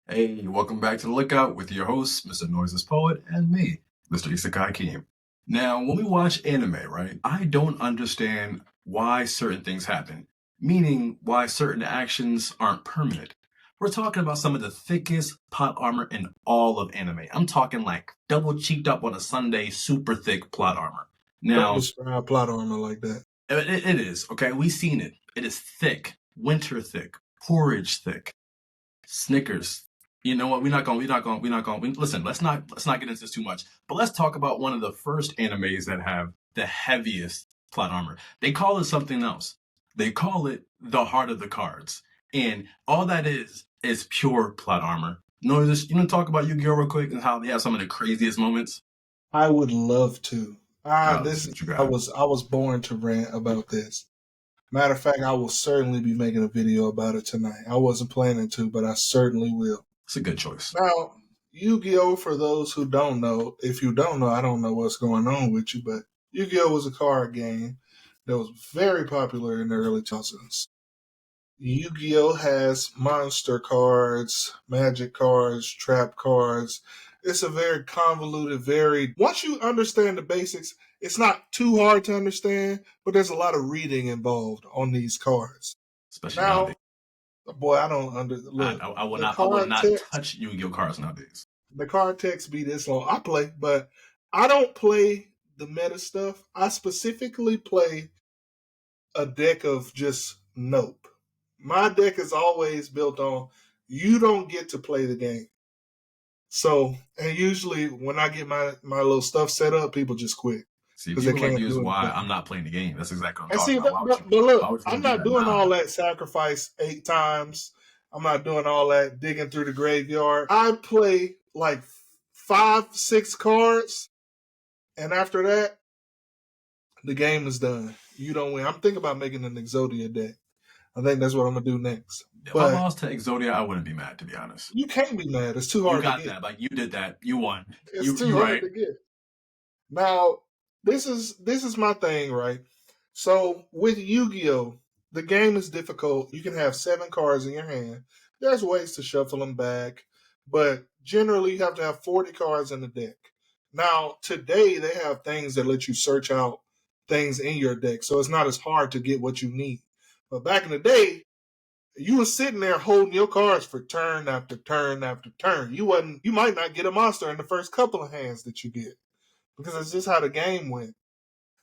Hey, welcome back to The Lookout with your host, Mr. Noises Poet, and me, Mr. Isekai Kim. Now, when we watch anime, right, I don't understand why certain things happen, meaning why certain actions aren't permanent. We're talking about some of the thickest plot armor in all of anime. I'm talking like double cheeked up on a Sunday, super thick plot armor. Don't Now, describe plot armor like that. it is, okay? We've seen it. It is thick, winter thick, porridge thick. Snickers. You know what? Listen, let's not get into this too much. But let's talk about one of the first animes that have the heaviest plot armor. They call it something else. They call it the heart of the cards, and all that is pure plot armor. No, just you want to talk about Yu-Gi-Oh real quick and how they have some of the craziest moments. I would love to. Let's see This what you I got. was born to rant about this. Matter of fact, I will certainly be making a video about it tonight. I wasn't planning to, but I certainly will. It's a good choice. Now, Yu-Gi-Oh, for those who don't know, if you don't know, I don't know what's going on with you, but Yu-Gi-Oh was a card game that was very popular in the early 2000s. Yu-Gi-Oh has monster cards, magic cards, trap cards. It's a very convoluted, very once you understand the basics, it's not too hard to understand, but there's a lot of reading involved on these cards. Especially Now, nowadays. boy, I don't I, look. I, I will The not. I will card not text, touch Yu-Gi-Oh cards nowadays. the card text be this long. I play, but I don't play the meta stuff. I specifically play a deck of just nope. My deck is always built on you don't get to play the game. So, and usually when I get my little stuff set up, people just quit See, if because you they were like can't use do why anything. I'm not playing the game, that's exactly what I'm And talking see, about. Why would you? but Why look, would you I'm want to do not that doing now? all that sacrifice 8 times. I'm not doing all that digging through the graveyard. I play like 5, 6 cards, and after that, the game is done. You don't win. I'm thinking about making an Exodia deck. I think that's what I'm gonna do next. If I But lost to Exodia, I wouldn't be mad, to be honest. you can't be mad. It's too You hard to got get. that. Like you did that. You won. It's You too you hard right. to get. Now, this is my thing, right? So with Yu-Gi-Oh, the game is difficult. You can have 7 cards in your hand. There's ways to shuffle them back, but generally you have to have 40 cards in the deck. Now, today they have things that let you search out things in your deck, so it's not as hard to get what you need. But back in the day, you were sitting there holding your cards for turn after turn after turn. You might not get a monster in the first couple of hands that you get because that's just how the game went.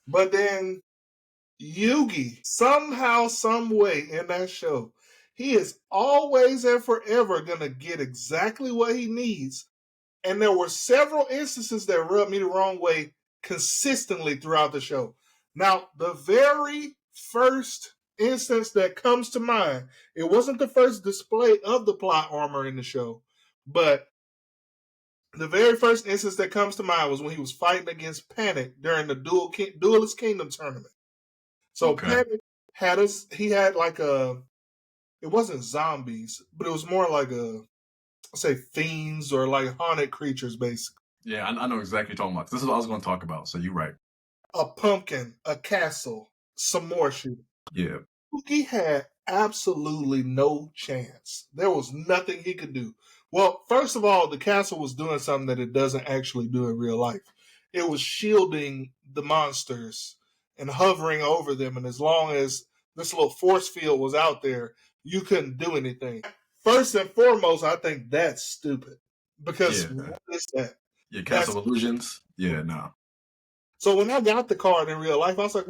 But then Yugi, somehow, some way in that show, he is always and forever gonna get exactly what he needs. And there were several instances that rubbed me the wrong way consistently throughout the show. Now, the very first instance that comes to mind, it wasn't the first display of the plot armor in the show, but the very first instance that comes to mind was when he was fighting against Panic during the Duelist Kingdom tournament. So Okay. Panic had us. He had like a. It wasn't zombies, but it was more like a, say, fiends or like haunted creatures, basically. Yeah, I know exactly what you're talking about. This is what I was going to talk about. So you're right. A pumpkin, a castle, some more shit. Yeah. He had absolutely no chance. There was nothing he could do. Well, first of all, the castle was doing something that it doesn't actually do in real life. It was shielding the monsters and hovering over them. And as long as this little force field was out there, you couldn't do anything. First and foremost, I think that's stupid. Because Yeah. what is that? Yeah. That's Castle of Illusions. Yeah. No. so when I got the card in real life, I was like,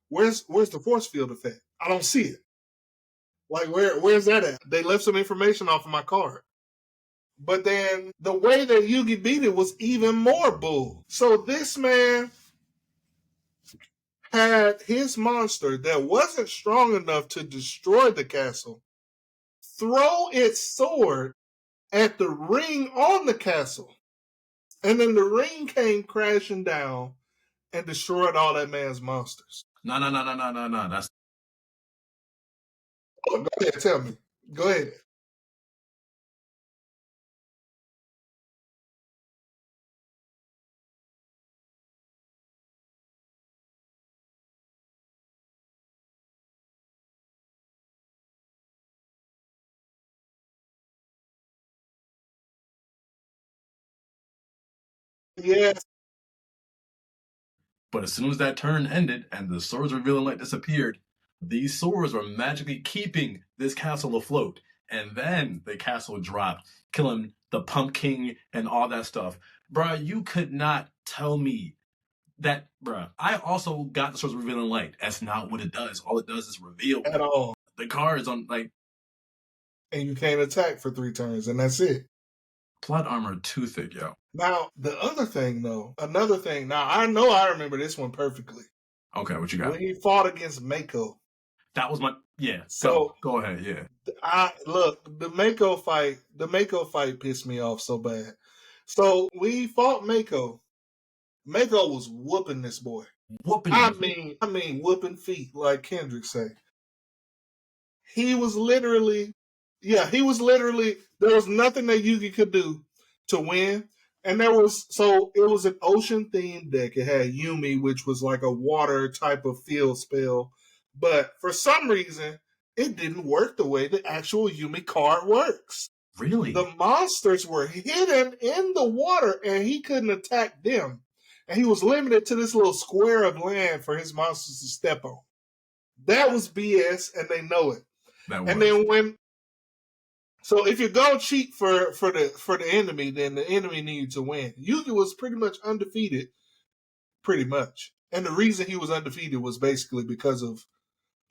where's the force field effect? I don't see it. Like where's that at? They left some information off of my card. But then the way that Yugi beat it was even more bull. So this man had his monster that wasn't strong enough to destroy the castle throw its sword at the ring on the castle. And then the ring came crashing down and destroyed all that man's monsters. No. No. No. No. No. No. No. That's Oh, go ahead, tell me. Go ahead. Yes. But as soon as that turn ended and the swords revealing light disappeared, these swords were magically keeping this castle afloat. And then the castle dropped, killing the Pumpkin and all that stuff. Bruh, you could not tell me that, bruh. I also got the swords revealing light. That's not what it does. All it does is reveal At all. the cards on, like. And you can't attack for 3 turns, and that's it. Plot armor too thick, yo. Now, the other thing, though, another thing. Now, I know I remember this one perfectly. Okay, what you got? When he fought against Mako. That was my, yeah. So go ahead, yeah. The Mako fight pissed me off so bad. So we fought Mako. Mako was whooping this boy. I mean whooping feet, like Kendrick say. He was literally, there was nothing that Yugi could do to win. And it was an ocean themed deck. It had Yumi, which was like a water type of field spell. But for some reason, it didn't work the way the actual Yumi card works. Really? The monsters were hidden in the water and he couldn't attack them. And he was limited to this little square of land for his monsters to step on. That was BS, and they know it. And then so if you're gonna cheat for the enemy, then the enemy needed to win. Yugi was pretty much undefeated, pretty much. And the reason he was undefeated was basically because of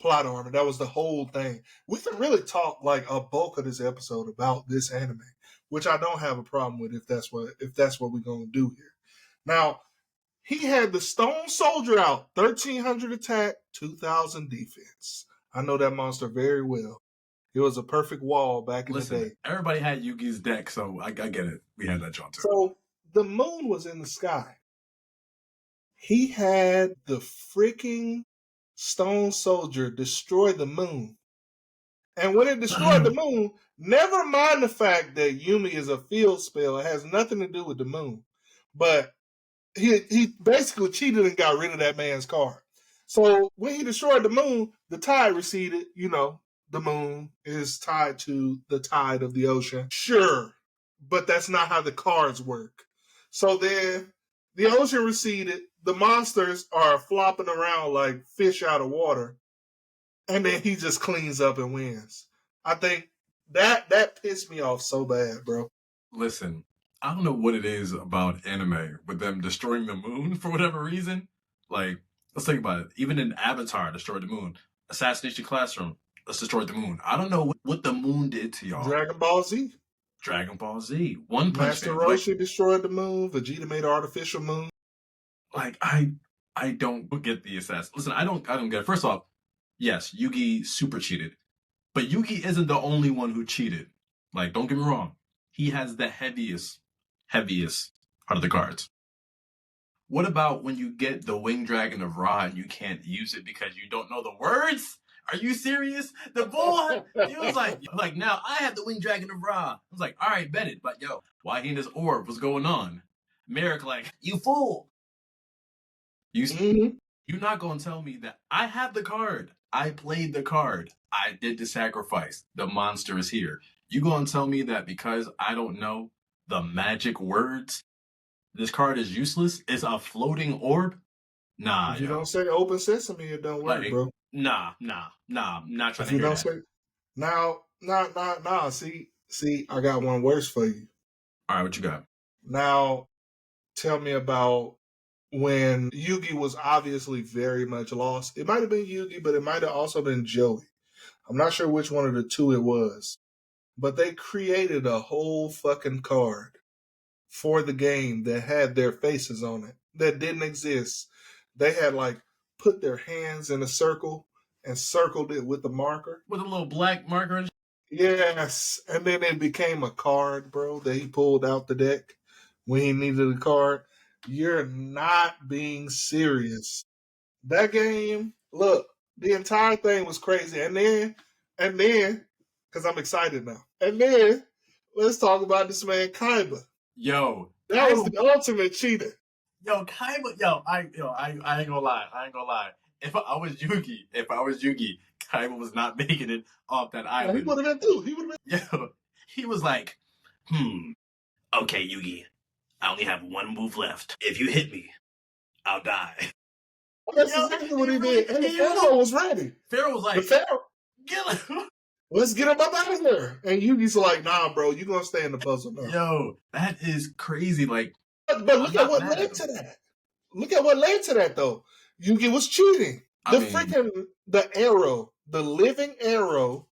plot armor. That was the whole thing. We can really talk like a bulk of this episode about this anime, which I don't have a problem with if that's what we're gonna do here. Now, he had the Stone Soldier out, 1300 attack, 2000 defense. I know that monster very well. It was a perfect wall back in the day. Everybody had Yugi's deck, so I get it. We had that John too. So the moon was in the sky. He had the freaking Stone Soldier destroy the moon. And when it destroyed the moon, never mind the fact that Yumi is a field spell. It has nothing to do with the moon. But he basically cheated and got rid of that man's card. So when he destroyed the moon, the tide receded. You know, the moon is tied to the tide of the ocean. Sure, but that's not how the cards work. So then the ocean receded. The monsters are flopping around like fish out of water. And then he just cleans up and wins. I think that pissed me off so bad, bro. Listen, I don't know what it is about anime with them destroying the moon for whatever reason. Like, let's think about it. Even in Avatar, destroyed the moon. Assassination Classroom, let's destroy the moon. I don't know what the moon did to y'all. Dragon Ball Z. One Punch Master Roshi destroyed the moon. Vegeta made an artificial moon. Like, I don't get the assassin. Listen, I don't get it. First off, yes, Yugi super cheated. But Yugi isn't the only one who cheated. Like, don't get me wrong. He has the heaviest out of the cards. What about when you get the Winged Dragon of Ra and you can't use it because you don't know the words? Are you serious? The boy, he was like, now I have the Winged Dragon of Ra. I was like, all right, bet it. But yo, why he in his orb? What's going on? Merrick like, you fool. You're not going to tell me that I have the card. I played the card. I did the sacrifice. The monster is here. You going to tell me that because I don't know the magic words, this card is useless? It's a floating orb? Nah, if you don't say open sesame, it don't work, bro. Nah. I'm not trying to hear that. Nah. See, I got one worse for you. All right, what you got? Now, tell me about when Yugi was obviously very much lost. It might have been Yugi, but it might have also been Joey. I'm not sure which one of the two it was. But they created a whole fucking card for the game that had their faces on it that didn't exist. They had like put their hands in a circle and circled it with a marker. With a little black marker? Yes. And then it became a card, bro, that he pulled out the deck when he needed a card. You're not being serious. That game, look, the entire thing was crazy. And then, because I'm excited now. And then, let's talk about this man, Kaiba. Yo. That was the ultimate cheater. Yo, Kaiba, I ain't gonna lie. If I was Yugi, Kaiba was not making it off that island. He would have been too. Yo, he was like, okay, Yugi, I only have one move left. If you hit me, I'll die. That's exactly what he did. And the Pharaoh was ready. Pharaoh was like, the Pharaoh, get him. let's get him up out of here. And Yugi's like, nah, bro, you're going to stay in the puzzle now. Yo, that is crazy. Like, but look at what led to that. Look at what led to that, though. Yugi was cheating. The arrow, the living arrow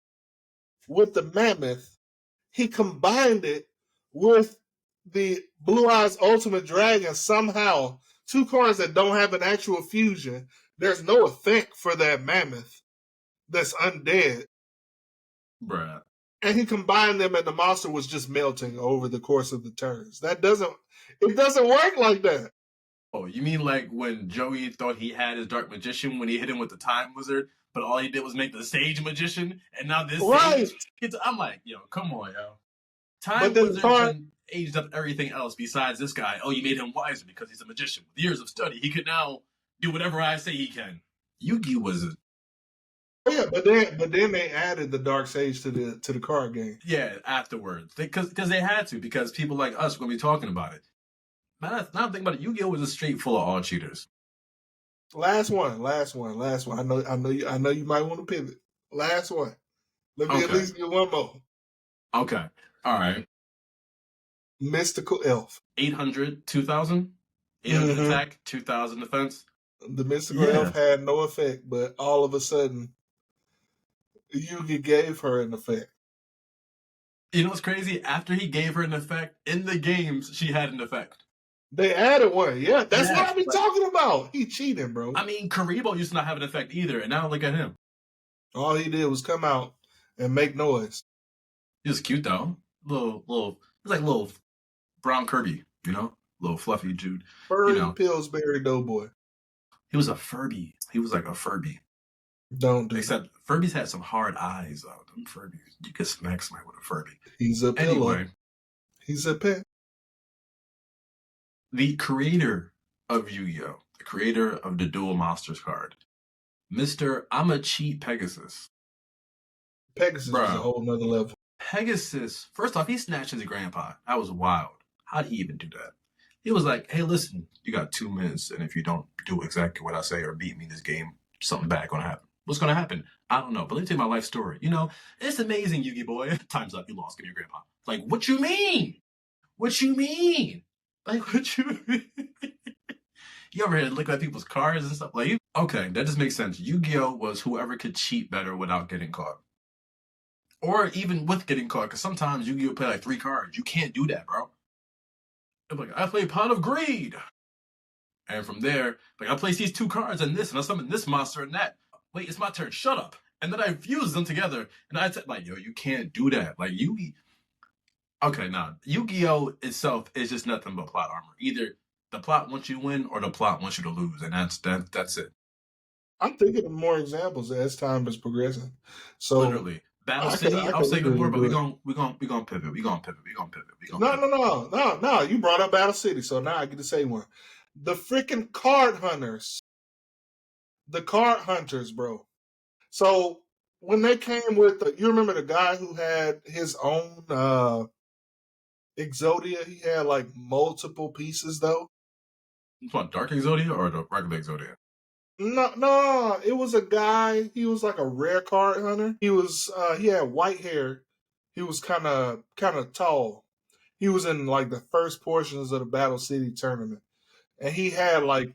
with the mammoth, he combined it with the Blue Eyes Ultimate Dragon somehow. 2 cards that don't have an actual fusion. There's no effect for that mammoth that's undead. Bruh. And he combined them and the monster was just melting over the course of the turns. It doesn't work like that. Oh, you mean like when Joey thought he had his Dark Magician when he hit him with the Time Wizard, but all he did was make the Sage Magician, and now this Sage... I'm like, yo, come on, yo. Time Wizard aged up everything else besides this guy. Oh, you made him wiser because he's a magician. With years of study, he could now do whatever I say he can. Yugi was a... Oh, yeah, but then they added the Dark Sage to the card game. Yeah, afterwards. Because they had to, because people like us were going to be talking about it. Now I'm thinking about it, Yu-Gi-Oh! Was a straight full of all cheaters. Last one. I know you might want to pivot. Last one. Let me at least get one more. Okay. All right. Mystical Elf. 800, 2,000? 800 attack, 2,000 defense. The Mystical Elf had no effect, but all of a sudden, Yugi gave her an effect. You know what's crazy? After he gave her an effect, in the games, she had an effect. They added one. Yeah, that's what I be talking about. He cheating, bro. I mean, Karibo used to not have an effect either, and now look at him. All he did was come out and make noise. He was cute, though. Little, he's like a little brown Kirby, you know? Little fluffy dude. Furry Pillsbury Doughboy. He was a Furby. He was like a Furby. Except Furbies had some hard eyes, though. Them Furbies. You could smack somebody with a Furby. He's a pillow. Anyway. He's a pet. The creator of Yu-Gi-Oh! The creator of the Dual Monsters card. Mr. I'ma Cheat Pegasus. Pegasus is a whole nother level. Pegasus, first off, he snatched his grandpa. That was wild. How'd he even do that? He was like, hey, listen, you got 2 minutes, and if you don't do exactly what I say or beat me in this game, something bad gonna happen. What's gonna happen? I don't know, but let me tell you my life story. You know, it's amazing, Yu-Gi boy. Time's up, you lost, give me your grandpa. Like, what you mean? What you mean? Like, what you mean? You ever had to look at people's cards and stuff? Like, okay, that just makes sense. Yu-Gi-Oh! Was whoever could cheat better without getting caught. Or even with getting caught, because sometimes Yu-Gi-Oh! Play like 3 cards. You can't do that, bro. I'm like, I play Pot of Greed. And from there, like, I place these 2 cards and this, and I summon this monster and that. Wait, it's my turn. Shut up. And then I fuse them together, and I said, like, yo, you can't do that. Like, okay, nah. Yu-Gi-Oh! Itself is just nothing but plot armor. Either the plot wants you to win or the plot wants you to lose, and that's it. I'm thinking of more examples as time is progressing. So literally, Battle City. I'll say good more, but we gonna pivot. We gonna pivot. No. You brought up Battle City, so now I get to say one. The freaking card hunters. The card hunters, bro. So when they came with, you remember the guy who had his own Exodia? He had like multiple pieces, though. You want Dark Exodia or the regular Exodia? No, it was a guy. He was like a rare card hunter. He had white hair. He was kind of tall. He was in like the first portions of the Battle City tournament, and he had like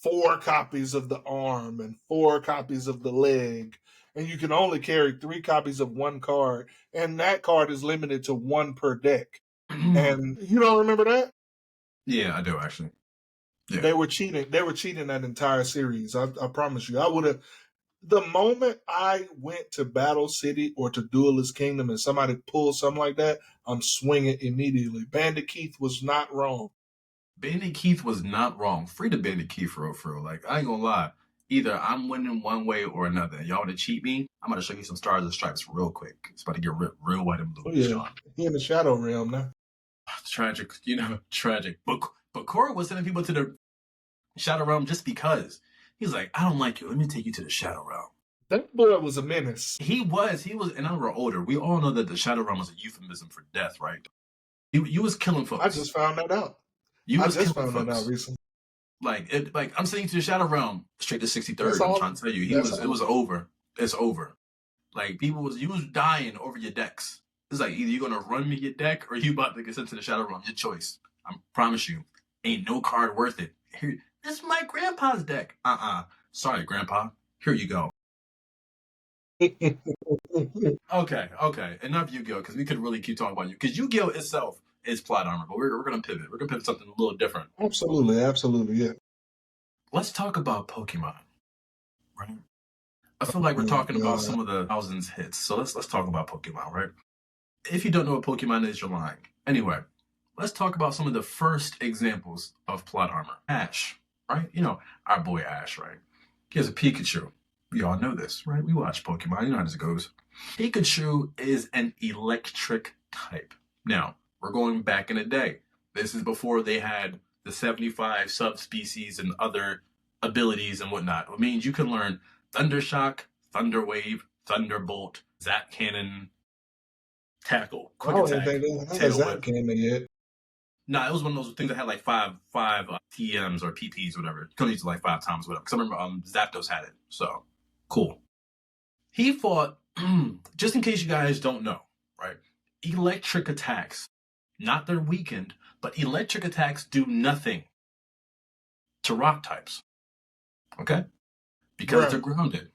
4 copies of the arm and 4 copies of the leg, and you can only carry 3 copies of one card, and that card is limited to 1 per deck. And you don't remember that? Yeah, I do actually. Yeah. They were cheating. They were cheating that entire series. I promise you. I would have. The moment I went to Battle City or to Duelist Kingdom and somebody pulled something like that, I'm swinging immediately. Bandit Keith was not wrong. Bandit Keith was not wrong. Free to Bandit Keith for real. Like, I ain't gonna lie. Either I'm winning one way or another. Y'all want to cheat me? I'm going to show you some stars and stripes real quick. It's about to get real white and blue. Oh, yeah. He in the Shadow Realm now. Tragic. Tragic. But Corey was sending people to the Shadow Realm just because. He's like, I don't like you. Let me take you to the Shadow Realm. That boy was a menace. He was, and now we're older. We all know that the Shadow Realm is a euphemism for death, right? You was killing folks. I just found that out. You I was just killing found that out folks. recently. Like I'm sending you to the Shadow Realm, straight to 63rd. That's I'm all. trying to tell you, That's it all. was over. It's over. Like you was dying over your decks. It's like either you're gonna run me your deck or you about to get sent to the Shadow Realm. Your choice. I promise you, ain't no card worth it. Here, this is my grandpa's deck. Sorry, Grandpa. Here you go. Okay. Enough Yu-Gi-Oh! Because we could really keep talking about you. Because Yu-Gi-Oh! Itself is plot armor, but we're gonna pivot. We're gonna pivot something a little different. Absolutely, yeah. Let's talk about Pokemon. Right? I feel like we're talking about some of the thousands hits. So let's talk about Pokemon, right? If you don't know what Pokemon is, you're lying. Anyway, let's talk about some of the first examples of plot armor. Ash, right? You know, our boy Ash, right? He has a Pikachu. We all know this, right? We watch Pokemon. You know how this goes. Pikachu is an electric type. Now, we're going back in the day. This is before they had the 75 subspecies and other abilities and whatnot. It means you can learn Thundershock, Thunder Wave, Thunderbolt, Zap Cannon, Tackle, Quick Attack, Tail Whip. Cannon yet. Nah, it was one of those things that had like five TMs or PPs, whatever. You could use it like 5 times, whatever. Because I remember Zapdos had it. So, cool. He fought, just in case you guys don't know, right? Electric attacks, not they're weakened, but electric attacks do nothing to rock types. Okay? Because they're grounded.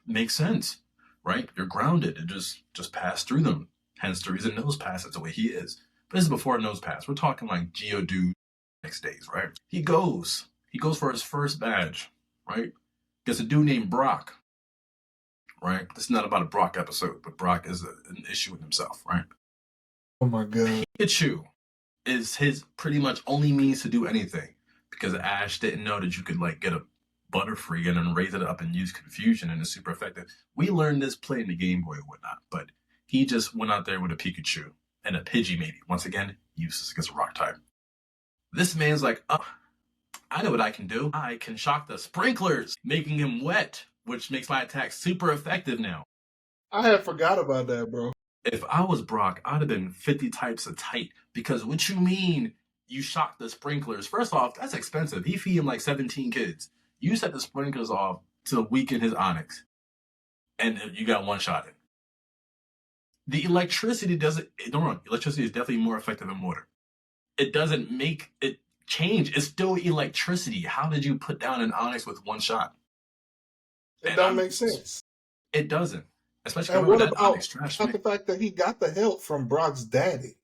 Makes sense, right? You're grounded. It just pass through them. Hence the reason Nose Pass is the way he is. But this is before Nose Pass. We're talking like Geodude next days, right? He goes for his first badge, right? Gets a dude named Brock, right? This is not about a Brock episode, but Brock is an issue in himself, right? Oh my god. Pikachu is his pretty much only means to do anything because Ash didn't know that you could like get a Butterfree and then raise it up and use Confusion and it's super effective. We learned this playing the Game Boy and whatnot, but he just went out there with a Pikachu and a Pidgey maybe. Once again, useless against a rock type. This man's like, oh, I know what I can do. I can shock the sprinklers, making him wet, which makes my attack super effective now. I had forgot about that, bro. If I was Brock, I'd have been 50 types of tight because what you mean you shock the sprinklers? First off, that's expensive. He feed him like 17 kids. You set the sprinklers off to weaken his Onyx, and you got one shot in. The electricity doesn't, don't wrong, electricity is definitely more effective than water. It doesn't make it change. It's still electricity. How did you put down an Onyx with one shot? It don't make sense. It doesn't. Especially and what about the fact that he got the help from Brock's daddy?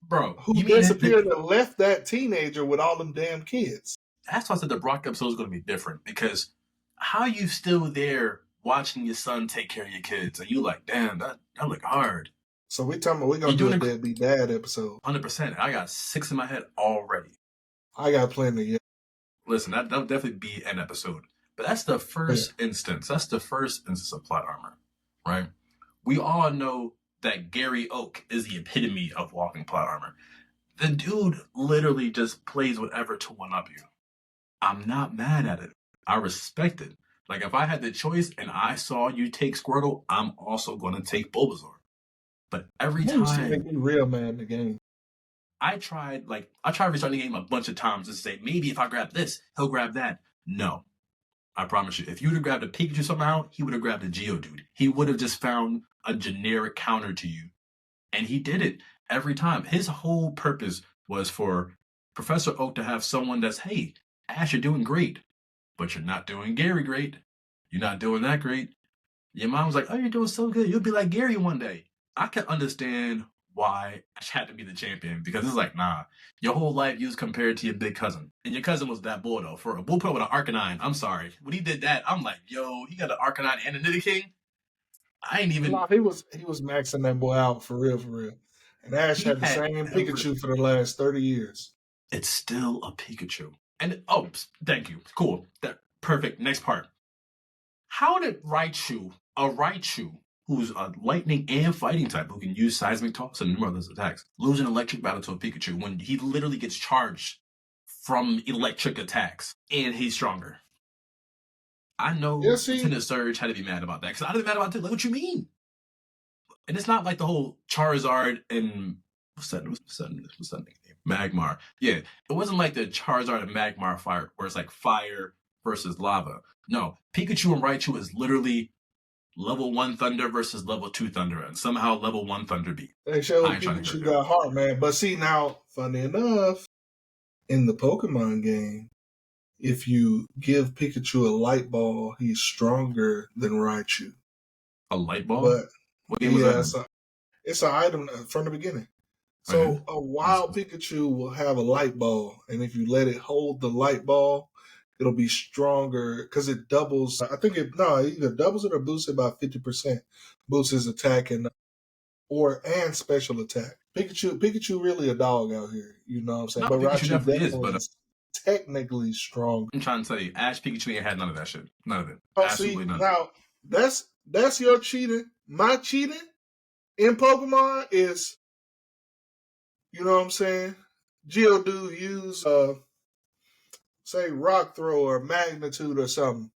Bro, who disappeared and left that teenager with all them damn kids. That's why I said the Brock episode is going to be different because how you still there watching your son take care of your kids and you like, damn, that look hard. So we're going to do a Deadbeat Dad episode. 100%. I got 6 in my head already. I got plenty, yeah. Listen, that'll definitely be an episode. But that's the first instance. That's the first instance of plot armor, right? We all know that Gary Oak is the epitome of walking plot armor. The dude literally just plays whatever to one-up you. I'm not mad at it. I respect it. Like, if I had the choice and I saw you take Squirtle, I'm also going to take Bulbasaur. But every time... to make me real mad in the game. I tried restarting the game a bunch of times to say, maybe if I grab this, he'll grab that. No. I promise you. If you would have grabbed a Pikachu somehow, he would have grabbed a Geodude. He would have just found a generic counter to you. And he did it every time. His whole purpose was for Professor Oak to have someone that's, hey, Ash, you're doing great, but you're not doing Gary great. You're not doing that great. Your mom was like, oh, you're doing so good. You'll be like Gary one day. I can understand why Ash had to be the champion because it's like, nah, your whole life you was compared to your big cousin. And your cousin was that boy, though. We'll put with an Arcanine. I'm sorry. When he did that, I'm like, yo, he got an Arcanine and a Nidoking? I ain't even... No, he was maxing that boy out for real. And Ash had the same Pikachu for the last 30 years. It's still a Pikachu. And, oh, thank you. Cool. That perfect. Next part. How did Raichu, who's a lightning and fighting type, who can use seismic toss and numerous attacks, lose an electric battle to a Pikachu when he literally gets charged from electric attacks and he's stronger? I know Lieutenant Surge had to be mad about that because I'd be mad about it too. Like, what you mean? And it's not like the whole Charizard and What's that name? Magmar. Yeah, it wasn't like the Charizard and Magmar fire, where it's like fire versus lava. No, Pikachu and Raichu is literally level 1 Thunder versus level 2 Thunder, and somehow level 1 Thunder beat. They showed Pikachu got heart, man. But see, now, funny enough, in the Pokemon game, if you give Pikachu a light ball, he's stronger than Raichu. A light ball? But what game was that? It's an item from the beginning. So a wild Pikachu will have a light ball, and if you let it hold the light ball, it'll be stronger because it doubles. I think either doubles it or boosts it by 50%. Boosts his attack and special attack. Pikachu really a dog out here. You know what I'm saying? No, but Pikachu Raichu definitely is, but technically strong. I'm trying to tell you, Ash Pikachu ain't had none of that shit. None of it. Absolutely none. Now that's your cheating. My cheating in Pokemon is, you know what I'm saying? Geodude use say rock throw or magnitude or something.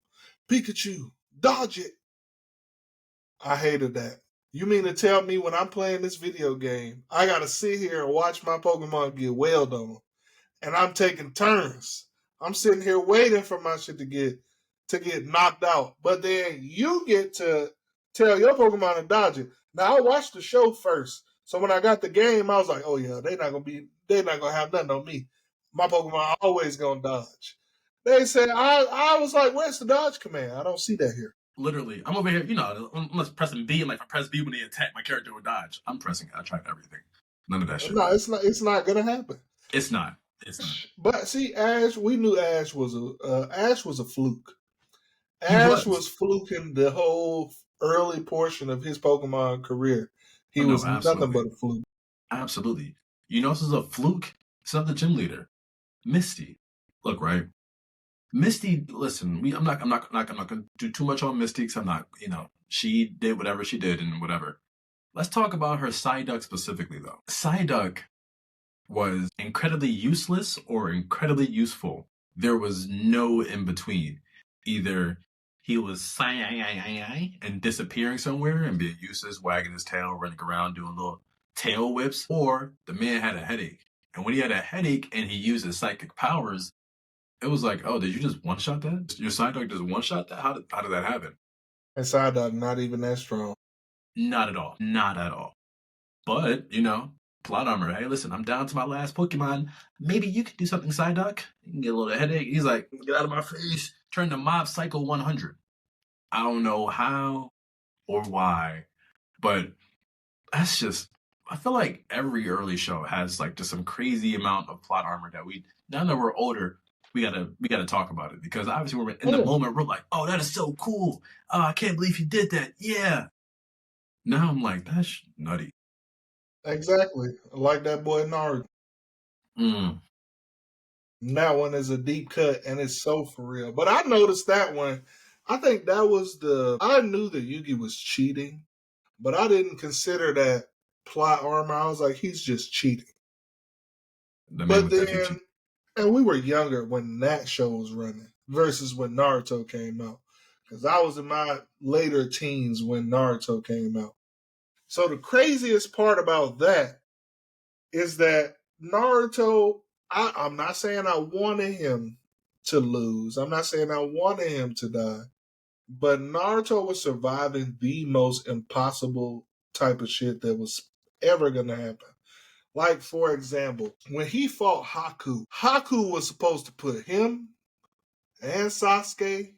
Pikachu, dodge it. I hated that. You mean to tell me when I'm playing this video game, I gotta sit here and watch my Pokemon get wailed on, and I'm taking turns. I'm sitting here waiting for my shit to get knocked out, but then you get to tell your Pokemon to dodge it. Now I watched the show first, so when I got the game, I was like, oh yeah, they're not gonna have nothing on me. My Pokemon always gonna dodge. They said I was like, where's the dodge command? I don't see that here. Literally, I'm over here, unless pressing B, and like if I press B when they attack, my character will dodge. I'm pressing it. I tried everything. None of that shit. No, it's not gonna happen. It's not. But see, Ash, we knew Ash was a fluke. Ash was fluking the whole early portion of his Pokemon career. He was nothing but a fluke. Absolutely. You know, this is a fluke. It's not the gym leader, Misty. Look, right. Misty, listen, I'm not gonna do too much on Misty because I'm not, she did whatever she did and whatever. Let's talk about her Psyduck specifically, though. Psyduck was incredibly useless or incredibly useful. There was no in between. Either he was and disappearing somewhere and being useless, wagging his tail, running around doing little tail whips, or the man had a headache. And when he had a headache and he used his psychic powers, it was like, oh, did you just one-shot that? Your Psyduck just one-shot that? How did that happen? And Psyduck not even that strong. Not at all. Not at all. But, plot armor. Hey, listen, I'm down to my last Pokemon. Maybe you can do something, Psyduck. You can get a little headache. He's like, get out of my face. Turn to Mob Psycho 100. I don't know how or why, but that's just, I feel like every early show has like just some crazy amount of plot armor that now that we're older, we gotta talk about it, because obviously we're in the moment, we're like, oh, that is so cool. Oh, I can't believe he did that. Yeah. Now I'm like, that's nutty. Exactly. like that boy Naruto. That one is a deep cut and it's so for real. But I noticed that one. I think that was I knew that Yugi was cheating, but I didn't consider that plot armor. I was like, he's just cheating. But then, and we were younger when that show was running versus when Naruto came out. Because I was in my later teens when Naruto came out. So the craziest part about that is that Naruto, I'm not saying I wanted him to lose. I'm not saying I wanted him to die. But Naruto was surviving the most impossible type of shit that was ever going to happen. Like, for example, when he fought Haku was supposed to put him and Sasuke,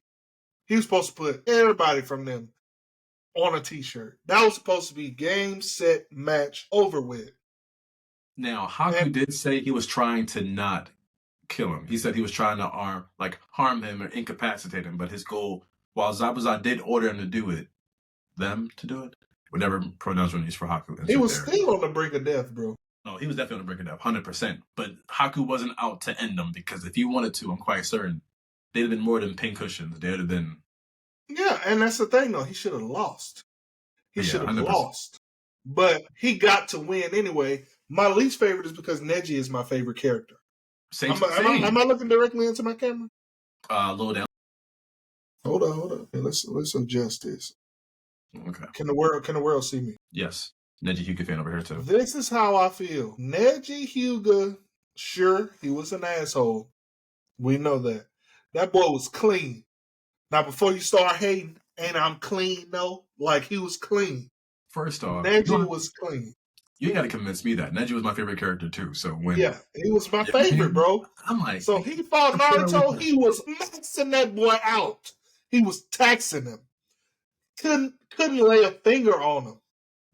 he was supposed to put everybody from them on a t-shirt. That was supposed to be game, set, match, over with. Now, Haku did say he was trying to not kill him. He said he was trying to harm him or incapacitate him, but his goal, while Zabuza did order him to do it, whatever pronouns were used for Haku. He was still on the brink of death, bro. No, he was definitely on the brink of death, 100%. But Haku wasn't out to end them, because if he wanted to, I'm quite certain, they'd have been more than pincushions. They'd have been... Yeah, and that's the thing, though. He should have lost. He should have lost. But he got to win anyway. My least favorite is because Neji is my favorite character. Am I looking directly into my camera? A little down. Hold on. Okay, let's adjust this. Okay. Can the world see me? Yes. Neji Hyuga fan over here too. This is how I feel. Neji Hyuga, sure, he was an asshole. We know that. That boy was clean. Now, before you start hating, ain't I'm clean, though? Like, he was clean. First off, Neji was clean. You ain't got to convince me that. Neji was my favorite character too. So when he was my favorite, bro. I'm like, so he fought Naruto. He was maxing that boy out. He was taxing him. Couldn't lay a finger on him.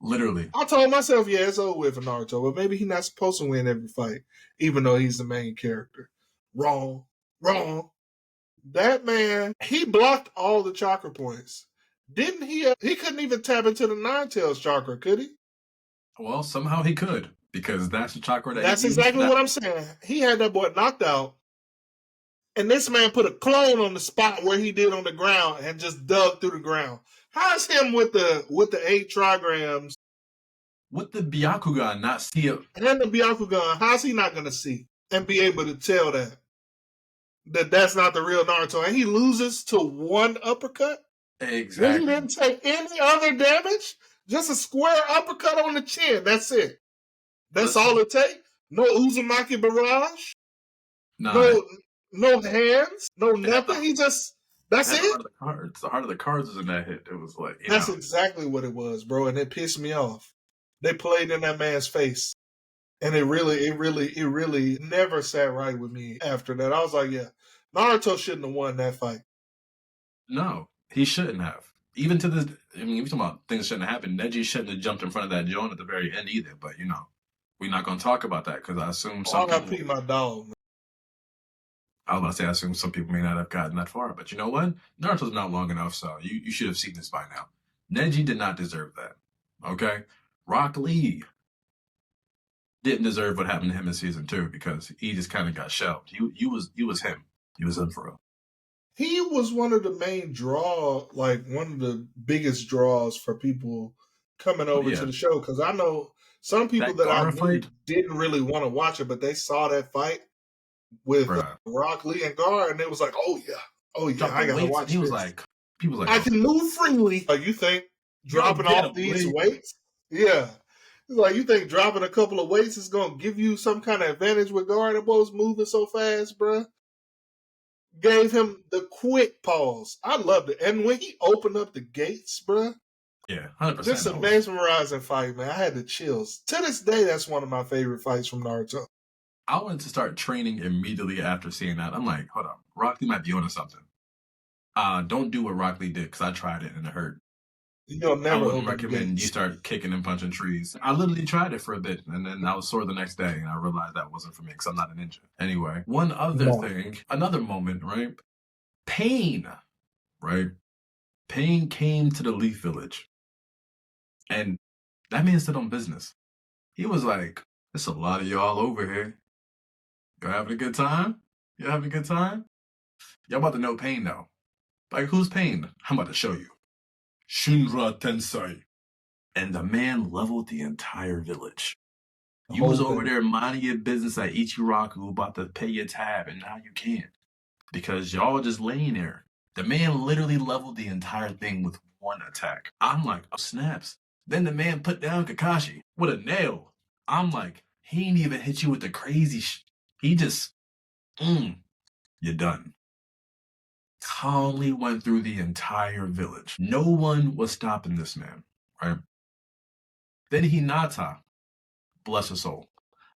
Literally. I told myself, yeah, it's over with for Naruto, but maybe he's not supposed to win every fight, even though he's the main character. Wrong. That man, he blocked all the chakra points. Didn't he? He couldn't even tap into the Nine Tails chakra, could he? Well, somehow he could, because that's the chakra that That's exactly what I'm saying. He had that boy knocked out, and this man put a clone on the spot where he did on the ground and just dug through the ground. How's him with the 8 trigrams? With the Byakugan not see it? And the Byakugan, how's he not going to see and be able to tell that's not the real Naruto? And he loses to one uppercut? Exactly. He didn't take any other damage? Just a square uppercut on the chin. That's it. That's all it takes? No Uzumaki barrage? No hands? No nothing? That's it? The heart of the cards was in that hit. It was like, that's exactly what it was, bro. And it pissed me off. They played in that man's face. And it really never sat right with me after that. I was like, yeah, Naruto shouldn't have won that fight. No, he shouldn't have. Even to this, I mean, we're talking about things shouldn't have happened. Neji shouldn't have jumped in front of that Joan at the very end either. But, we're not going to talk about that because I assume some people... I my dog, man. I was about to say, I assume some people may not have gotten that far. But you know what? Naruto's not long enough, so you should have seen this by now. Neji did not deserve that. Okay? Rock Lee didn't deserve what happened to him in season 2 because he just kind of got shelved. He was him. He was him for real. He was one of the main one of the biggest draws for people coming over to the show. Because I know some people that I knew didn't really want to watch it, but they saw that fight with Rock Lee and Gar, and it was like, oh yeah, I gotta watch. He was like, people like, I can move freely. You think dropping off these weights? Yeah. It's like, you think dropping a couple of weights is going to give you some kind of advantage with Gar? The boy's moving so fast, bruh. Gave him the quick pause. I loved it. And when he opened up the gates, bruh. Yeah, 100%. Just a mesmerizing fight, man. I had the chills. To this day, that's one of my favorite fights from Naruto. I wanted to start training immediately after seeing that. I'm like, hold on. Rock Lee might be onto something. Don't do what Rock Lee did because I tried it and it hurt. You'll never I wouldn't recommend you start kicking and punching trees. I literally tried it for a bit, and then I was sore the next day, and I realized that wasn't for me because I'm not a ninja. Anyway, one other thing, another moment, right? Pain, right? Pain came to the Leaf Village, and that man stood on business. He was like, there's a lot of y'all over here. Y'all having a good time? Y'all having a good time? Y'all about to know Pain, though. Like, who's Pain? I'm about to show you. Shinra Tensei. And the man leveled the entire village. You was over there minding your business at Ichiraku about to pay your tab, and now you can't. Because y'all just laying there. The man literally leveled the entire thing with one attack. I'm like, oh, snaps. Then the man put down Kakashi with a nail. I'm like, he ain't even hit you with the crazy He just, you're done. Calmly went through the entire village. No one was stopping this man, right? Then Hinata, bless her soul.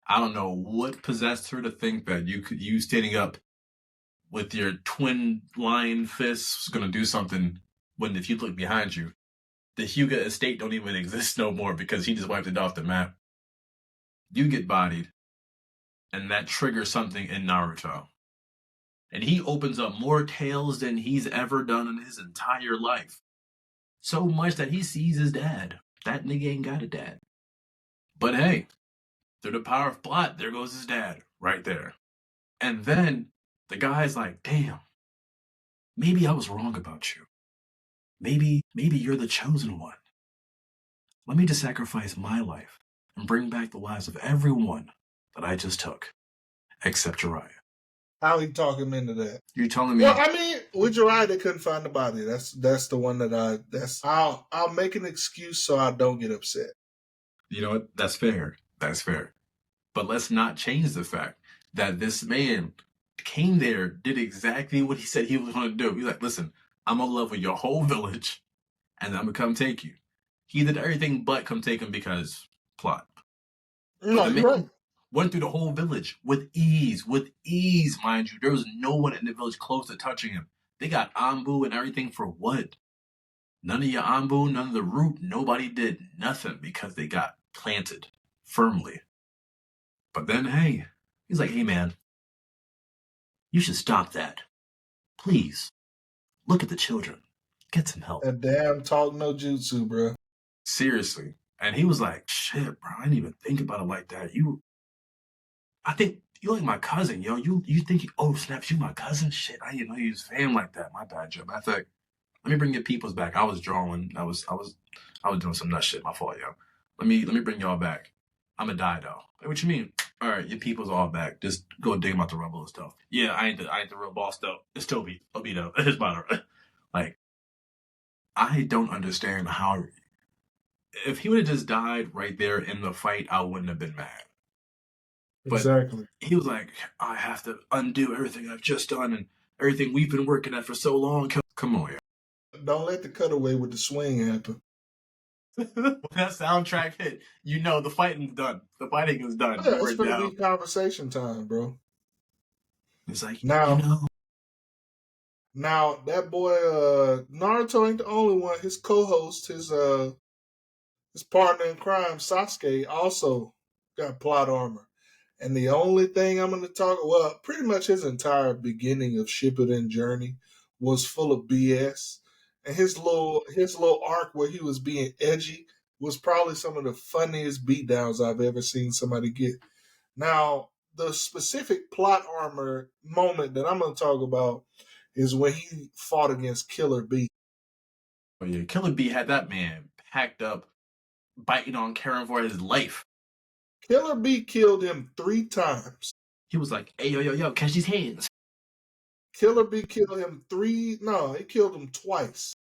I don't know what possessed her to think that you standing up with your twin lion fists was going to do something when if you look behind you, the Hyuga estate don't even exist no more because he just wiped it off the map. You get bodied, and that triggers something in Naruto. And he opens up more tales than he's ever done in his entire life. So much that he sees his dad. That nigga ain't got a dad. But hey, through the power of plot, there goes his dad. Right there. And then the guy's like, damn, maybe I was wrong about you. Maybe you're the chosen one. Let me just sacrifice my life and bring back the lives of everyone that I just took. Except Jiraiya. How he talk him into that? You're telling me? Well, I mean, with Jiraiya, they couldn't find the body. That's the one that I'll make an excuse so I don't get upset. You know what? That's fair. That's fair. But let's not change the fact that this man came there, did exactly what he said he was going to do. He's like, listen, I'm going to level your whole village, and I'm going to come take you. He did everything but come take him because plot. But No, the you're right. man went through the whole village with ease, mind you. There was no one in the village close to touching him. They got Ambu and everything for what? None of your Ambu, none of the root, nobody did nothing because they got planted firmly. But then, hey, he's like, hey man, you should stop that. Please, look at the children. Get some help. That damn talk no jutsu, bro. Seriously. And he was like, shit, bro, I didn't even think about it like that. I think you're like my cousin, yo. You think, oh, snaps, you my cousin? Shit, I didn't know you was fam like that. My bad, Joe. I thought, let me bring your peoples back. I was drawing. I was doing some nut shit. My fault, yo. Let me bring y'all back. I'ma die though. Like, what you mean? All right, your people's all back. Just go dig them out the rubble and stuff. Yeah, I ain't the real boss though. It's Toby. Toby though. It's better. Like, I don't understand how. If he would have just died right there in the fight, I wouldn't have been mad. But Exactly. he was like, I have to undo everything I've just done and everything we've been working at for so long. Come on, yo. Don't let the cutaway with the swing happen. When that soundtrack hit, you know the fighting's done. The fighting is done. Yeah, We're it's gonna down. be conversation time, bro. It's like, Now that boy Naruto ain't the only one. His co-host, his partner in crime, Sasuke, also got plot armor. And the only thing I'm going to talk, well, pretty much his entire beginning of Shippuden journey was full of BS. And his little arc where he was being edgy was probably some of the funniest beatdowns I've ever seen somebody get. Now, the specific plot armor moment that I'm going to talk about is when he fought against Killer B. oh yeah, Killer B had that man packed up, biting on Karen for his life. Killer B killed him 3 times. He was like, hey, yo, catch these hands. Killer B killed him he killed him twice.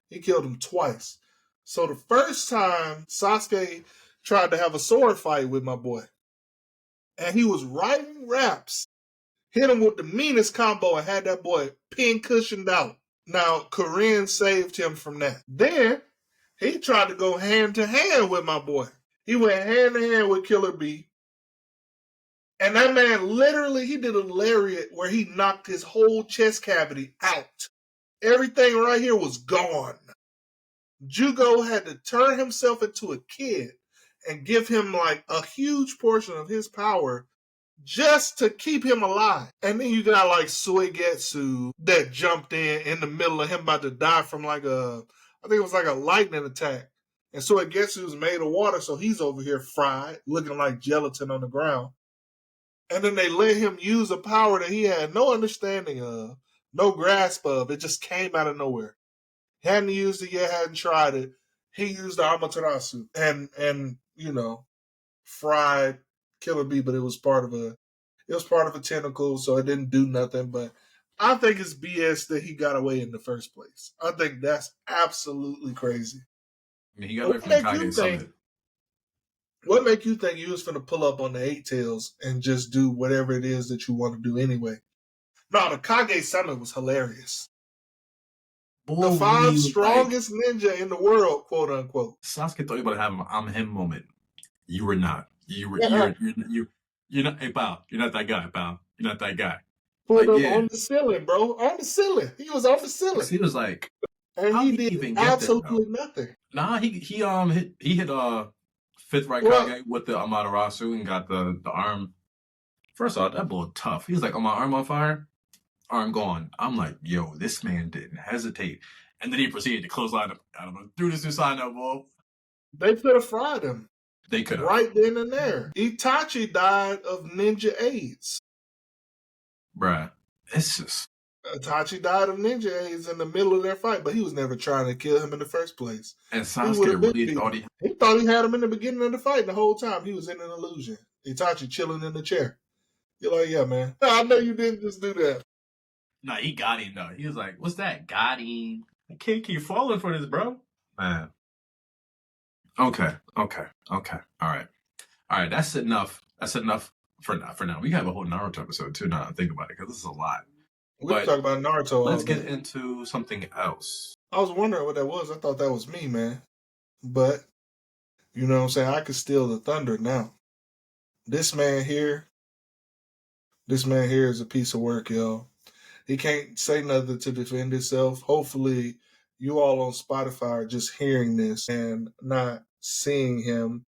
He killed him twice. So the first time Sasuke tried to have a sword fight with my boy, and he was writing raps, hit him with the meanest combo and had that boy pin cushioned out. Now, Korean saved him from that. Then he tried to go hand to hand with my boy. He went hand to hand with Killer B. And that man literally, he did a lariat where he knocked his whole chest cavity out. Everything right here was gone. Jugo had to turn himself into a kid and give him like a huge portion of his power just to keep him alive. And then you got like Suigetsu that jumped in the middle of him about to die from I think it was like a lightning attack. And Suigetsu is made of water, so he's over here fried, looking like gelatin on the ground. And then they let him use a power that he had no understanding of, no grasp of. It just came out of nowhere. Hadn't used it yet, hadn't tried it. He used the Amaterasu and fried Killer Bee, but it was part of a tentacle, so it didn't do nothing. But I think it's BS that he got away in the first place. I think that's absolutely crazy. I mean, he got away from the Kage Summit. What make you think you was finna pull up on the Eight Tails and just do whatever it is that you want to do anyway? No, the Kage Summit was hilarious. Boy, The 5 strongest ninja in the world, quote unquote. Sasuke thought you about to have an I'm him moment. You were not. You're not. Hey, pal, you're not that guy, pal. You're not that guy. Put him on the ceiling, bro. On the ceiling. He was on the ceiling. He was like, and he did even absolutely nothing. Nah, he hit 5th Raikage with the Amaterasu and got the arm. First off, that boy tough. He was like, oh, my arm on fire, arm gone. I'm like, yo, this man didn't hesitate. And then he proceeded to clothesline him. I don't know, through the Susanoo, boy. They could have fried him. They could have. Right then and there. Itachi died of ninja AIDS. Bruh, it's just... Itachi died of ninja AIDS in the middle of their fight, but he was never trying to kill him in the first place. And Sasuke really thought he thought he had him in the beginning of the fight. The whole time he was in an illusion. Itachi chilling in the chair. You're like, yeah, man. I know you didn't just do that. Nah, he got him, though. He was like, what's that? Got him. I can't keep falling for this, bro. Man. Okay. All right. That's enough. That's enough for now. We have a whole Naruto episode too. Now that I think about it, because this is a lot. We can But talk about Naruto all let's get day. into something else. I was wondering what that was. I thought that was me, man. But you know what I'm saying? I could steal the thunder now. This man here is a piece of work, y'all. He can't say nothing to defend himself. Hopefully, you all on Spotify are just hearing this and not seeing him.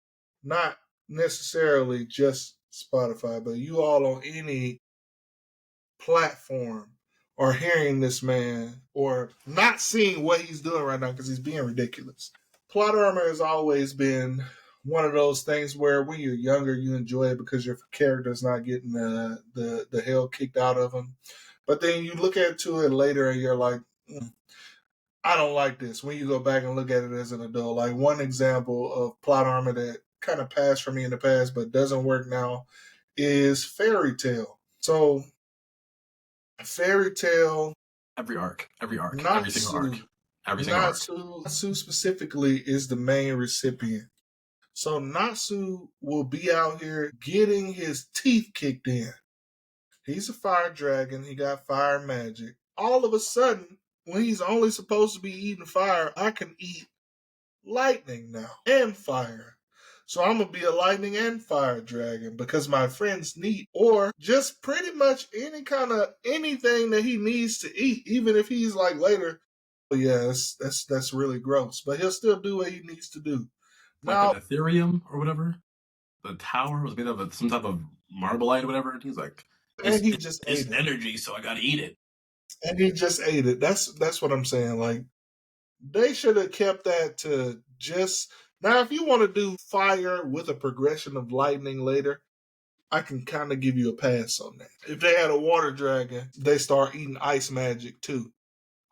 Not necessarily just Spotify, but you all on any platform are hearing this man or not seeing what he's doing right now because he's being ridiculous. Plot armor has always been one of those things where when you're younger you enjoy it because your character's not getting the hell kicked out of him. But then you look into it later and you're like, I don't like this. When you go back and look at it as an adult, like one example of plot armor that kind of passed for me in the past but doesn't work now is Fairy Tail. So Fairy Tail, Every arc, every single arc, every single arc. Natsu specifically is the main recipient. So Natsu will be out here getting his teeth kicked in. He's a fire dragon. He got fire magic. All of a sudden, when he's only supposed to be eating fire, I can eat lightning now and fire. So I'm gonna be a lightning and fire dragon because my friends need, or just pretty much any kind of anything that he needs to eat, even if he's like later. But yeah, that's really gross. But he'll still do what he needs to do. Now, like the Ethereum or whatever, the tower was made of some type of marbleite or whatever. And he's like, he just ate it. Energy, so I gotta eat it. And he just ate it. That's what I'm saying. Like they should have kept that to just. Now, if you want to do fire with a progression of lightning later, I can kind of give you a pass on that. If they had a water dragon, they start eating ice magic too.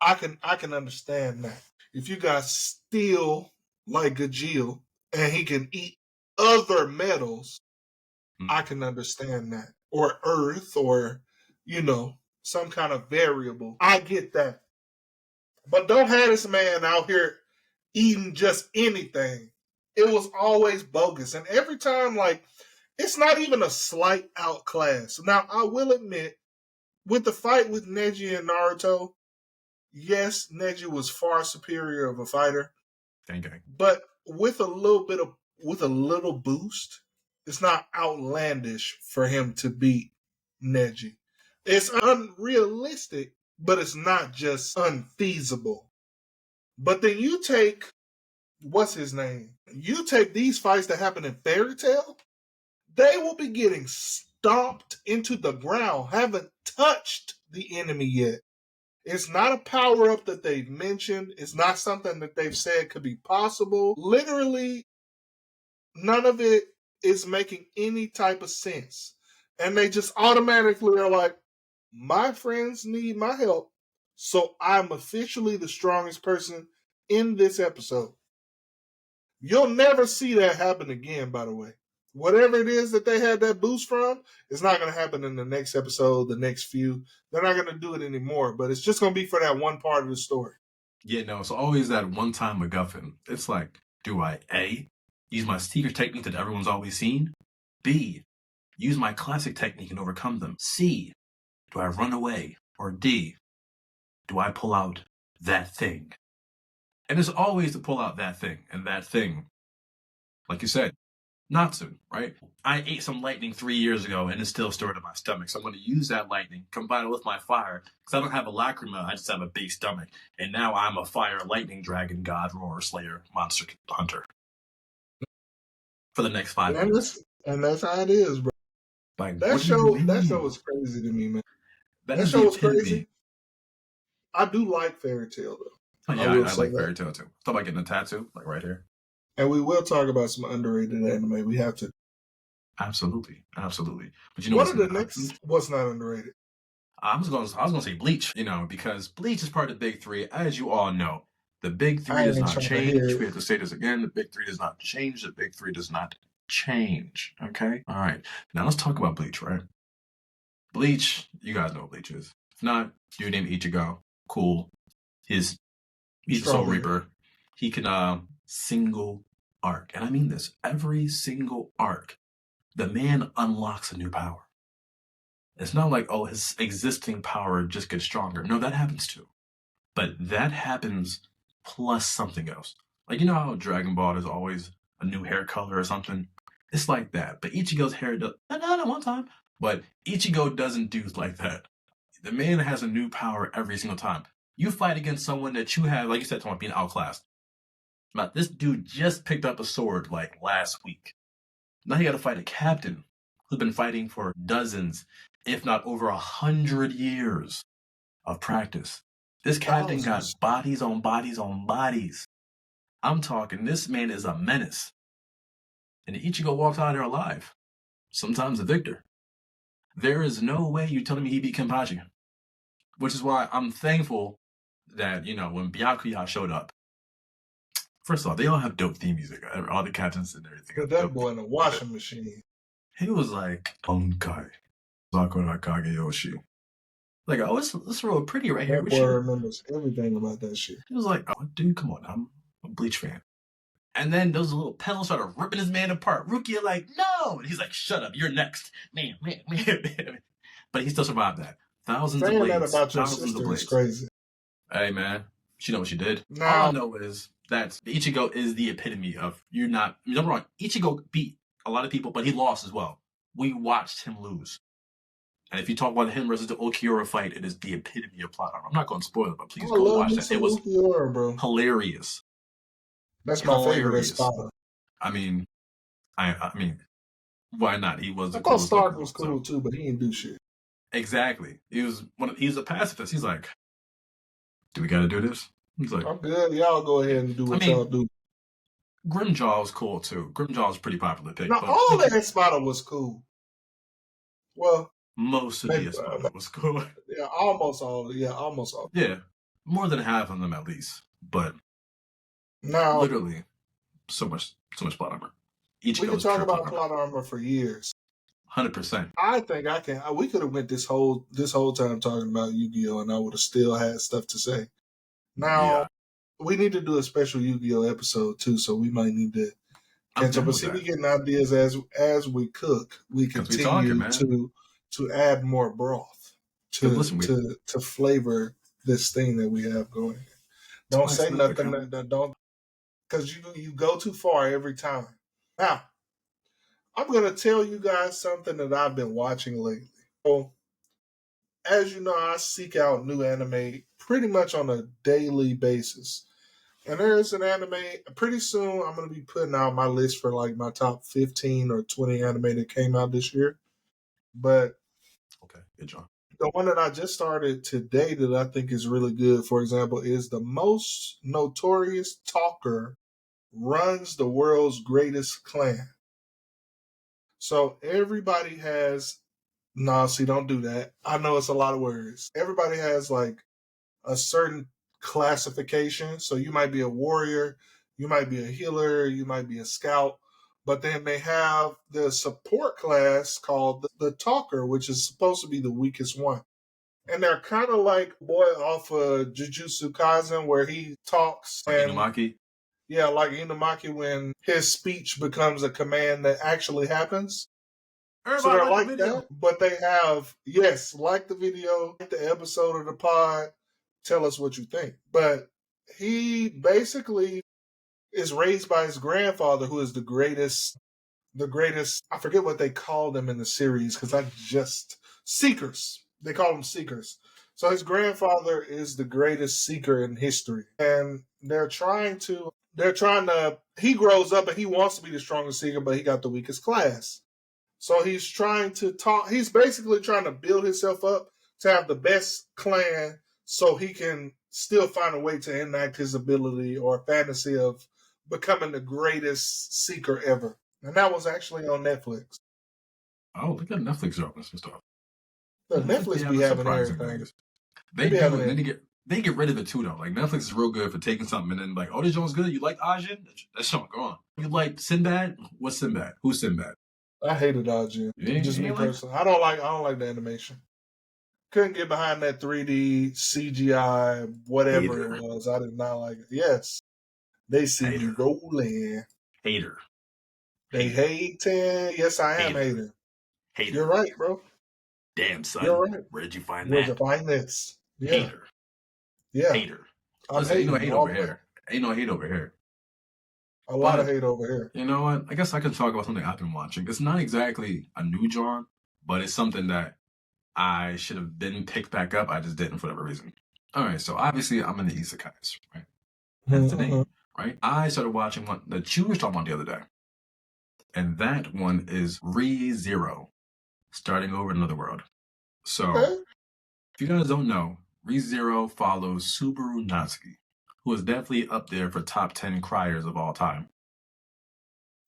I can understand that. If you got steel like Gajeel and he can eat other metals, I can understand that. Or earth or, some kind of variable. I get that. But don't have this man out here eating just anything. It was always bogus. And every time, like, it's not even a slight outclass. Now, I will admit, with the fight with Neji and Naruto, yes, Neji was far superior of a fighter. Okay. But with a little boost, it's not outlandish for him to beat Neji. It's unrealistic, but it's not just unfeasible. But then you take, what's his name? You take these fights that happen in Fairy Tail, they will be getting stomped into the ground, haven't touched the enemy yet. It's not a power up that they've mentioned. It's not something that they've said could be possible. Literally, none of it is making any type of sense. And they just automatically are like, my friends need my help, so I'm officially the strongest person in this episode. You'll never see that happen again, by the way. Whatever it is that they had that boost from, it's not going to happen in the next episode, the next few. They're not going to do it anymore, but it's just going to be for that one part of the story. Yeah, no, it's always that one-time MacGuffin. It's like, do I A, use my secret technique that everyone's always seen? B, use my classic technique and overcome them? C, do I run away? Or D, do I pull out that thing? And it's always to pull out that thing. And that thing, like you said, Natsu, right? I ate some lightning 3 years ago and it's still stored in my stomach. So I'm going to use that lightning, combine it with my fire, because I don't have a lacrima, I just have a big stomach. And now I'm a fire lightning dragon god roar slayer monster hunter. For the next 5 minutes. And that's how it is, bro. Like, that show was crazy to me, man. That show was crazy. I do like Fairy Tail, though. Oh, yeah, I like Fairy Tail, too. Thought about getting a tattoo, like right here. And we will talk about some underrated anime. We have to. Absolutely. But you know what are the next? What's not underrated? I was gonna say Bleach, because Bleach is part of the big three, as you all know. The big three does not change. We have to say this again. The big three does not change. The big three does not change. Okay? All right. Now let's talk about Bleach, right? Bleach, you guys know what Bleach is. If not, dude named Ichigo. Cool. He's a Soul Reaper. He can single arc, and I mean this, every single arc, the man unlocks a new power. It's not like, oh, his existing power just gets stronger. No, that happens too. But that happens plus something else. Like, you know how Dragon Ball is always a new hair color or something? It's like that. But Ichigo's hair does, not at one time. But Ichigo doesn't do like that. The man has a new power every single time. You fight against someone that you have, like you said, being outclassed. But this dude just picked up a sword like last week. Now he got to fight a captain who's been fighting for dozens, if not over 100 years of practice. This captain got bodies on bodies on bodies. I'm talking, this man is a menace. And Ichigo walks out of there alive. Sometimes a victor. There is no way you're telling me he beat Kenpachi. Which is why I'm thankful that, when Byakuya showed up, first of all, they all have dope theme music. All the captains and everything. Put that boy in a washing machine. He was like, Onkai, Sakura Kageyoshi. Like, oh, it's real pretty right here. That boy remembers everything about that shit. He was like, oh, dude, come on. I'm a Bleach fan. And then those little pedals started ripping his man apart. Rukia like, no! And he's like, shut up, you're next. Man. But he still survived that. Thousands of blades. Saying that about your sister is crazy. Hey, man. She know what she did. All I know is that Ichigo is the epitome of, number one, Ichigo beat a lot of people, but he lost as well. We watched him lose. And if you talk about him versus the Okiura fight, it is the epitome of plot armor. I'm not going to spoil it, but please go watch that. It was Okiura, bro. Hilarious. That's my favorite spotter. I mean, why not? He was. I thought Stark was cool too, but he didn't do shit. Exactly. He's a pacifist. He's like, do we got to do this? He's like, I'm good. Y'all go ahead and do what y'all do. Grimjaw was cool too. Grimjaw was a pretty popular pick. Now, all that spotter was cool. Well, most of the spotter was cool. Yeah, almost all. Yeah, more than half of them at least. But now, literally, so much plot armor. We can talk about plot armor for years. 100%. I think I can. We could have went this whole time talking about Yu-Gi-Oh, and I would have still had stuff to say. Now, we need to do a special Yu-Gi-Oh episode too, so we might need to catch up. But see, we getting ideas as we cook. We continue to add more broth to flavor this thing that we have going. Don't say nothing that don't, because you go too far every time. Now, I'm going to tell you guys something that I've been watching lately. So, as you know, I seek out new anime pretty much on a daily basis. And there's an anime, pretty soon I'm going to be putting out my list for like my top 15 or 20 anime that came out this year. But okay, good job. The one that I just started today that I think is really good, for example, is The Most Notorious Talker Runs the World's Greatest Clan. So everybody has, don't do that. I know it's a lot of words. Everybody has like a certain classification. So you might be a warrior, you might be a healer, you might be a scout, but then they have the support class called the Talker, which is supposed to be the weakest one. And they're kind of like boy off of Jujutsu Kaisen, where he talks. Like Inumaki? Yeah, like Inumaki, when his speech becomes a command that actually happens. Everybody so they're like that, but they have, like the video, like the episode of the pod, tell us what you think. But he basically is raised by his grandfather, who is the greatest, I forget what they call them in the series, because Seekers. They call them Seekers. So his grandfather is the greatest seeker in history. And he grows up and he wants to be the strongest seeker, but he got the weakest class. So he's basically trying to build himself up to have the best clan so he can still find a way to enact his ability or fantasy of becoming the greatest seeker ever. And that was actually on Netflix. Oh, look at Netflix dropping some stuff. Netflix be having everything. They get rid of it too though. Like Netflix is real good for taking something and then like, oh, this joint's good. You like Ajin? That joint, go on. You like Sinbad? What's Sinbad? Who's Sinbad? I hated Ajin. Just me personally. I don't like the animation. Couldn't get behind that 3D CGI whatever it was. I did not like it. Yes, they see me rolling. Hater. They hating. Yes, I am Hater. hating. You're right, bro. Damn, son. You're right. Where did you find Where'd that? you find this? Yeah. Hater. Yeah. Hater. I'm Listen, ain't no hating hate all over the way. here. Ain't no hate over here. A lot of But hate over here. you know what? I guess I can talk about something I've been watching. It's not exactly a new genre, but it's something that I should have been picked back up. I just didn't for whatever reason. All right, so obviously I'm in the isekais, right? Hence the name, right? I started watching one that you were talking about the other day, and that one is ReZero, starting over in another world. So, Okay. if you guys don't know, ReZero follows Subaru Natsuki, who is definitely up there for top 10 criers of all time.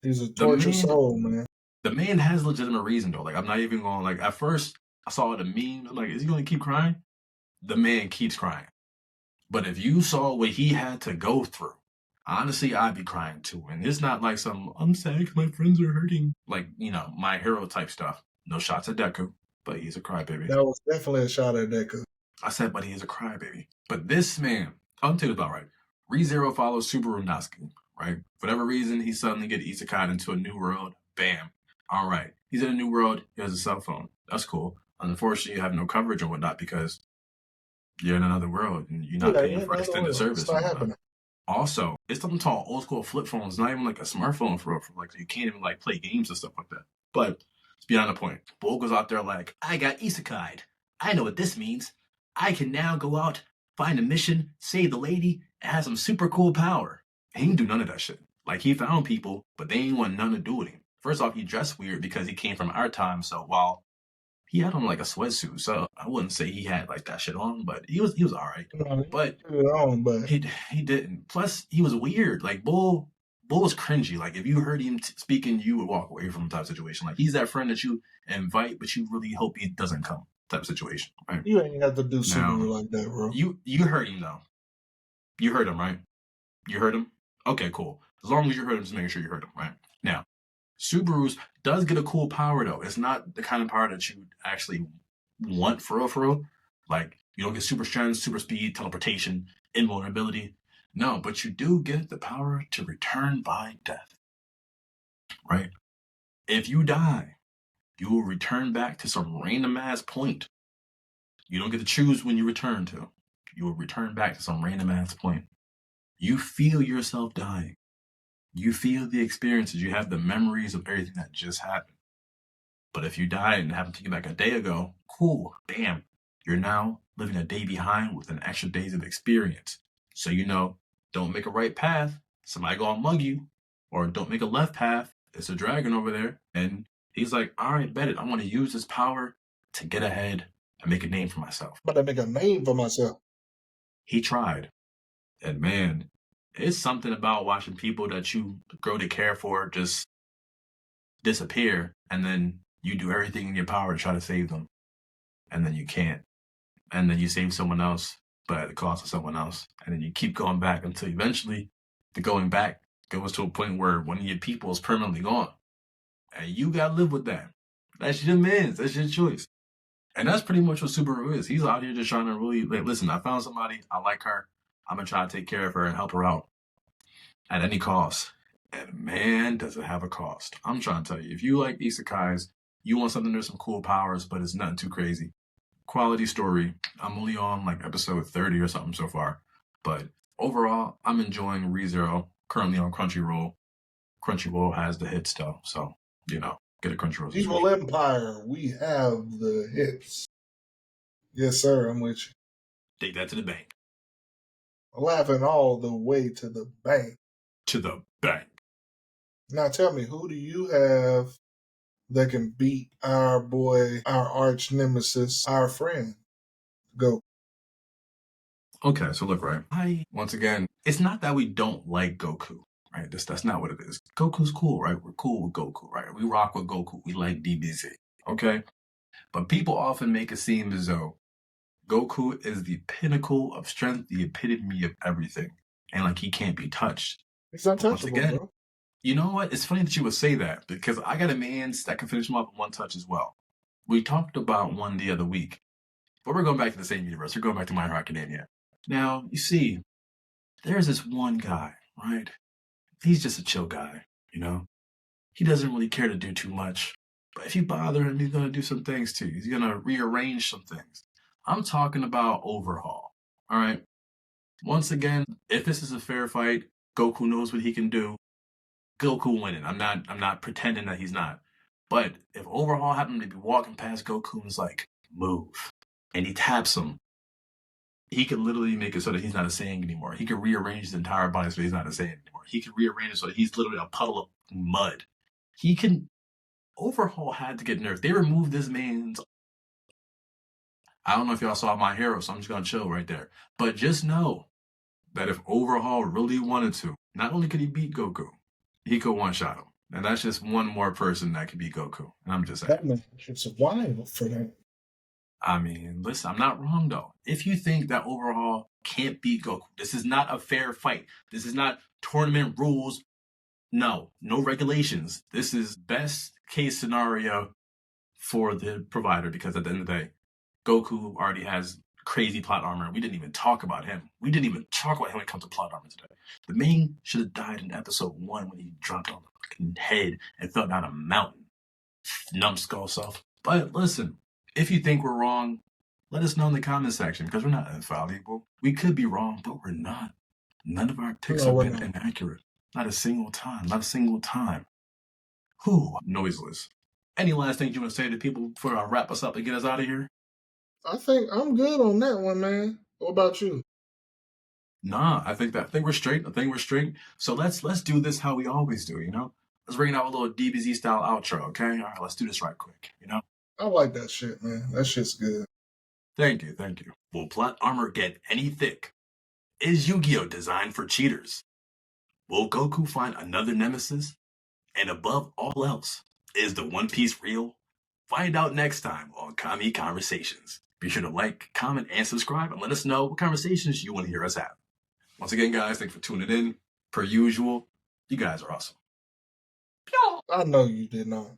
He's a tortured soul, man. The man has legitimate reason though. Like I'm not even going. Like at first, I saw the memes. I'm like, is he going to keep crying? The man keeps crying. But if you saw what he had to go through, honestly, I'd be crying too. And it's not like some I'm sad because my friends are hurting, like my hero type stuff. No shots at Deku, but he's a crybaby. That was definitely a shot at Deku. I said, but he is a crybaby. But this man, I'll tell you about right. ReZero follows Subaru Natsuki, right? For whatever reason, he suddenly gets isekai into a new world. Bam. All right. He's in a new world. He has a cell phone. That's cool. Unfortunately, you have no coverage or whatnot because you're in another world and you're not paying for extended service. It's not happening. Also, it's something called old school flip phones. It's not even like a smartphone for like you can't even like play games and stuff like that. But it's beyond the point. Bull goes out there like, I got isekai'd. I know what this means. I can now go out, find a mission, save the lady, and have some super cool power. He didn't do none of that shit. Like he found people, but they ain't want nothing to do with him. First off, he dressed weird because he came from our time. So while he had on like a sweatsuit, so I wouldn't say he had like that shit on, but he was all right. But he didn't. Plus, he was weird. Like Bull was cringy. Like if you heard him speaking, you would walk away from type situation. Like he's that friend that you invite, but you really hope he doesn't come type situation. Right? You ain't got to do Subaru like that, bro. You heard him though. You heard him, right? You heard him? Okay, cool. As long as you heard him, just making sure you heard him, right? Now, Subaru's does get a cool power though. It's not the kind of power that you actually want for real. Like you don't get super strength, super speed, teleportation, invulnerability. No, but you do get the power to return by death. Right? If you die, you will return back to some random ass point. You don't get to choose when you return to. You will return back to some random ass point. You feel yourself dying. You feel the experiences. You have the memories of everything that just happened. But if you died and it happened to you like a day ago, cool, bam. You're now living a day behind with an extra days of experience. So don't make a right path, somebody gonna mug you. Or don't make a left path, it's a dragon over there. And he's like, all right, bet it. I want to use this power to get ahead and make a name for myself. But I make a name for myself. He tried. And man, it's something about watching people that you grow to care for just disappear, and then you do everything in your power to try to save them, and then you can't, and then you save someone else, but at the cost of someone else, and then you keep going back until eventually the going back goes to a point where one of your people is permanently gone, and you gotta live with that. That's your man's. That's your choice. And that's pretty much what Subaru is. He's out here just trying to really, like, listen, I found somebody, I like her, I'm going to try to take care of her and help her out at any cost. And man, does it have a cost. I'm trying to tell you, if you like isekais, you want something there's some cool powers, but it's nothing too crazy. Quality story. I'm only on like episode 30 or something so far. But overall, I'm enjoying ReZero, currently on Crunchyroll. Crunchyroll has the hits though, so, get a Crunchyroll. Evil Empire, we have the hits. Yes, sir, I'm with you. Take that to the bank. Laughing all the way to the bank. To the bank. Now tell me, who do you have that can beat our boy, our arch nemesis, our friend? Go. Okay, so look, right. Once again, it's not that we don't like Goku, right? That's not what it is. Goku's cool, right? We're cool with Goku, right? We rock with Goku. We like DBZ, okay? But people often make it seem as though Goku is the pinnacle of strength, the epitome of everything. And like he can't be touched. He's untouchable, Once again, bro. You know what? It's funny that you would say that because I got a man that can finish him up in one touch as well. We talked about one the other week, but we're going back to the same universe. We're going back to My Hero Academia. Now, you see, there's this one guy, right? He's just a chill guy. you know? He doesn't really care to do too much. But if you bother him, he's going to do some things to you. He's going to rearrange some things. I'm talking about overhaul. All right. Once again, if this is a fair fight, Goku knows what he can do. Goku winning. I'm not pretending that he's not. But if overhaul happened to be walking past Goku and was like, move, and he taps him, he could literally make it so that he's not a Saiyan anymore. He could rearrange his entire body so he's not a Saiyan anymore. He could rearrange it so that he's literally a puddle of mud. He can. Overhaul had to get nerfed. They removed this man's. I don't know if y'all saw My Hero, so I'm just gonna chill right there. But just know that if Overhaul really wanted to, not only could he beat Goku, he could one-shot him. And that's just one more person that could beat Goku. And I'm just saying. That man is wild for that. I mean, listen, I'm not wrong though. If you think that Overhaul can't beat Goku, this is not a fair fight. This is not tournament rules. No regulations. This is best case scenario for the provider, because at the end of the day, Goku already has crazy plot armor. We didn't even talk about him. We didn't even talk about him when it comes to plot armor today. The main should have died in episode 1 when he dropped on the fucking head and fell down a mountain. Numbskull self. But listen, if you think we're wrong, let us know in the comment section, because we're not infallible. We could be wrong, but we're not. None of our picks have been inaccurate. Not a single time. Not a single time. Whew, noiseless. Any last things you want to say to people before I wrap us up and get us out of here? I think I'm good on that one, man. What about you? Nah, I think we're straight. So let's do this how we always do, you know? Let's bring out a little DBZ style outro, okay? All right, let's do this right quick, you know? I like that shit, man. That shit's good. Thank you. Will plot armor get any thick? Is Yu-Gi-Oh! Designed for cheaters? Will Goku find another nemesis? And above all else, is the One Piece real? Find out next time on Kami Conversations. Be sure to like, comment, and subscribe, and let us know what conversations you want to hear us have. Once again, guys, thanks for tuning in. Per usual, you guys are awesome. I know you did not.